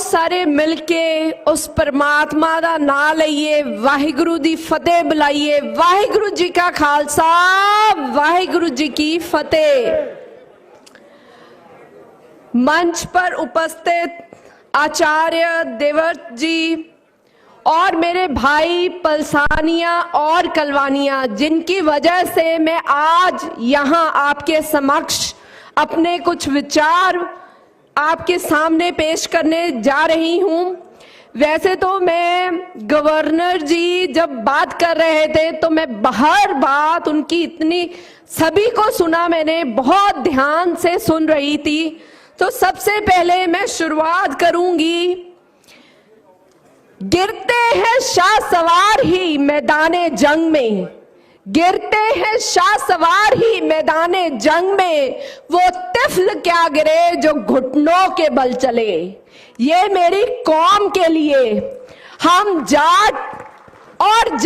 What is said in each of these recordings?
सारे मिलके उस परमात्मा दा नाम लईए, वाहिगुरु दी फतेह बुलाइए। वाहिगुरु जी का खालसा, वाहिगुरु जी की फतेह। मंच पर उपस्थित आचार्य देवर्त जी और मेरे भाई पलसानिया और कलवानिया, जिनकी वजह से मैं आज यहाँ आपके समक्ष अपने कुछ विचार आपके सामने पेश करने जा रही हूँ। वैसे तो मैं गवर्नर जी जब बात कर रहे थे तो मैं हर बात उनकी इतनी सभी को सुना, मैंने बहुत ध्यान से सुन रही थी। तो सबसे पहले मैं शुरुआत करूंगी, गिरते हैं शाह सवार ही मैदाने जंग में, गिरते हैं शाह सवार ही मैदाने जंग में, वो तिफल क्या गिरे जो घुटनों के बल चले। ये मेरी कौम के लिए हम जाट और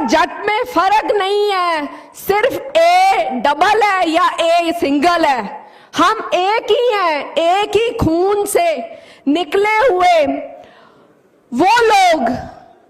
जट में फर्क नहीं है, सिर्फ ए डबल है या ए सिंगल है। हम एक ही हैं, एक ही खून से निकले हुए वो लोग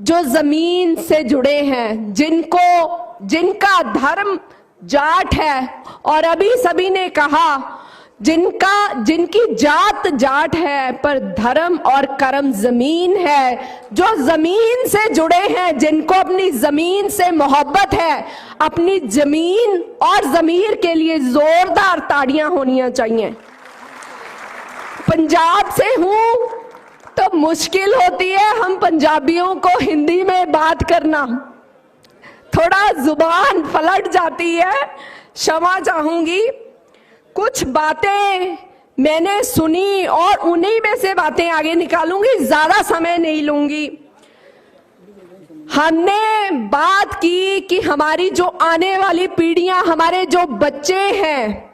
जो जमीन से जुड़े हैं, जिनका धर्म जाट है। और अभी सभी ने कहा जिनकी जात जाट है पर धर्म और कर्म जमीन है, जो जमीन से जुड़े हैं, जिनको अपनी जमीन से मोहब्बत है। अपनी जमीन और जमीर के लिए जोरदार ताड़ियां होनी चाहिए। पंजाब से हूं तो मुश्किल होती है हम पंजाबियों को हिंदी में बात करना, थोड़ा जुबान पलट जाती है, क्षमा चाहूंगी। कुछ बातें मैंने सुनी और उन्हीं में से बातें आगे निकालूंगी, ज्यादा समय नहीं लूंगी। हमने बात की कि हमारी जो आने वाली पीढ़ियां, हमारे जो बच्चे हैं,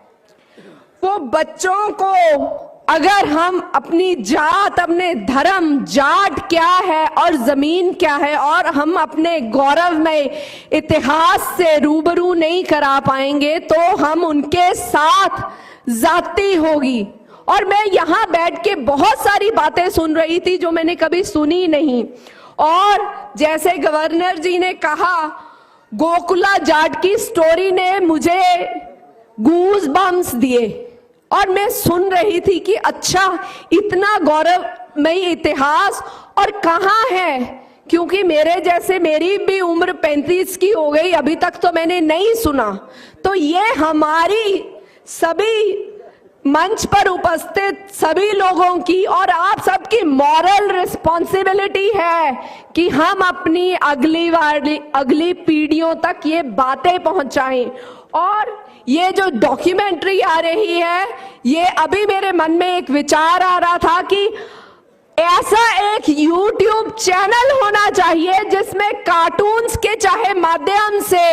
वो बच्चों को अगर हम अपनी जात, अपने धर्म, जाट क्या है और जमीन क्या है, और हम अपने गौरवमय इतिहास से रूबरू नहीं करा पाएंगे तो हम उनके साथ जाती होगी। और मैं यहाँ बैठ के बहुत सारी बातें सुन रही थी जो मैंने कभी सुनी नहीं। और जैसे गवर्नर जी ने कहा, गोकुला जाट की स्टोरी ने मुझे गूज बम्स दिए और मैं सुन रही थी कि अच्छा, इतना गौरवमयी इतिहास और कहाँ है। क्योंकि मेरे जैसे मेरी भी उम्र 35 की हो गई, अभी तक तो मैंने नहीं सुना। तो ये हमारी सभी मंच पर उपस्थित सभी लोगों की और आप सबकी मॉरल रिस्पॉन्सिबिलिटी है कि हम अपनी अगली पीढ़ियों तक ये बातें पहुंचाएं। और ये जो डॉक्यूमेंट्री आ रही है, ये अभी मेरे मन में एक विचार आ रहा था कि ऐसा एक YouTube चैनल होना चाहिए जिसमें कार्टून्स के चाहे माध्यम से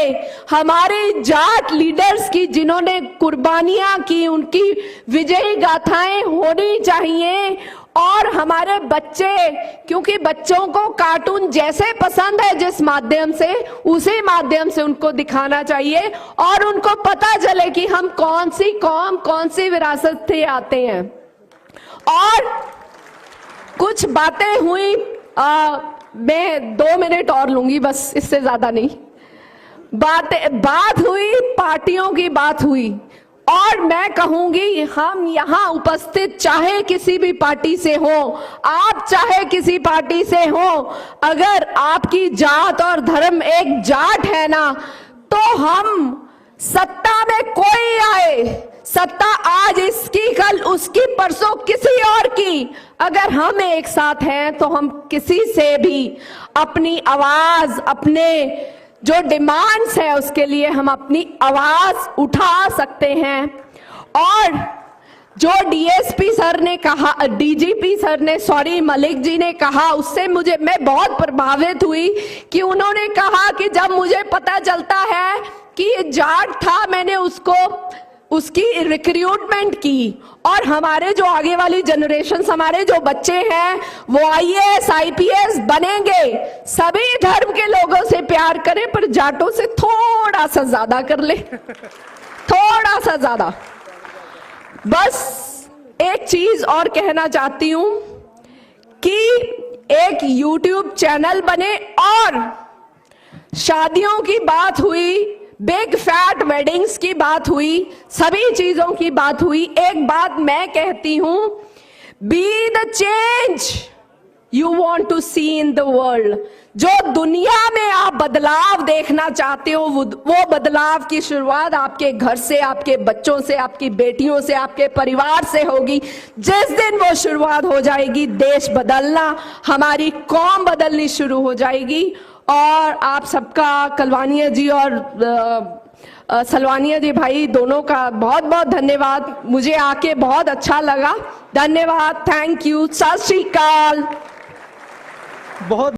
हमारे जाट लीडर्स की, जिन्होंने कुर्बानियां की, उनकी विजयी गाथाएं होनी चाहिए। और हमारे बच्चे, क्योंकि बच्चों को कार्टून जैसे पसंद है, जिस माध्यम से, उसी माध्यम से उनको दिखाना चाहिए और उनको पता चले कि हम कौन सी कौम, कौन सी विरासत से आते हैं। और कुछ बातें हुई, मैं 2 मिनट और लूंगी बस, इससे ज्यादा नहीं। बात हुई, पार्टियों की बात हुई, और मैं कहूंगी हम यहाँ उपस्थित चाहे किसी भी पार्टी से हो, आप चाहे किसी पार्टी से हो, अगर आपकी जात और धर्म एक जाट है ना, तो हम सत्ता में कोई आए, सत्ता आज इसकी, कल उसकी, परसों किसी और की, अगर हम एक साथ हैं तो हम किसी से भी अपनी आवाज, अपने जो डिमांड्स है उसके लिए हम अपनी आवाज उठा सकते हैं। और जो डीएसपी सर ने कहा, डीजीपी सर ने, सॉरी, मलिक जी ने कहा, उससे मैं बहुत प्रभावित हुई कि उन्होंने कहा कि जब मुझे पता चलता है कि ये जाट था, मैंने उसकी रिक्रूटमेंट की। और हमारे जो आगे वाली जनरेशन, हमारे जो बच्चे हैं, वो आईएएस आईपीएस बनेंगे। सभी धर्म के लोगों से प्यार करें पर जाटों से थोड़ा सा ज्यादा कर ले, थोड़ा सा ज्यादा। बस एक चीज और कहना चाहती हूं कि एक YouTube चैनल बने और शादियों की बात हुई, बिग फैट वेडिंग्स की बात हुई, सभी चीजों की बात हुई। एक बात मैं कहती हूं, be the change you want to see in the world. जो दुनिया में आप बदलाव देखना चाहते हो, वो बदलाव की शुरुआत आपके घर से, आपके बच्चों से, आपकी बेटियों से, आपके परिवार से होगी। जिस दिन वो शुरुआत हो जाएगी, देश बदलना, हमारी कौम बदलनी शुरू हो जाएगी। और आप सबका, कलवानिया जी और सलवानिया जी भाई दोनों का बहुत बहुत धन्यवाद। मुझे आके बहुत अच्छा लगा। धन्यवाद, थैंक यू, सत श्री अकाल। बहुत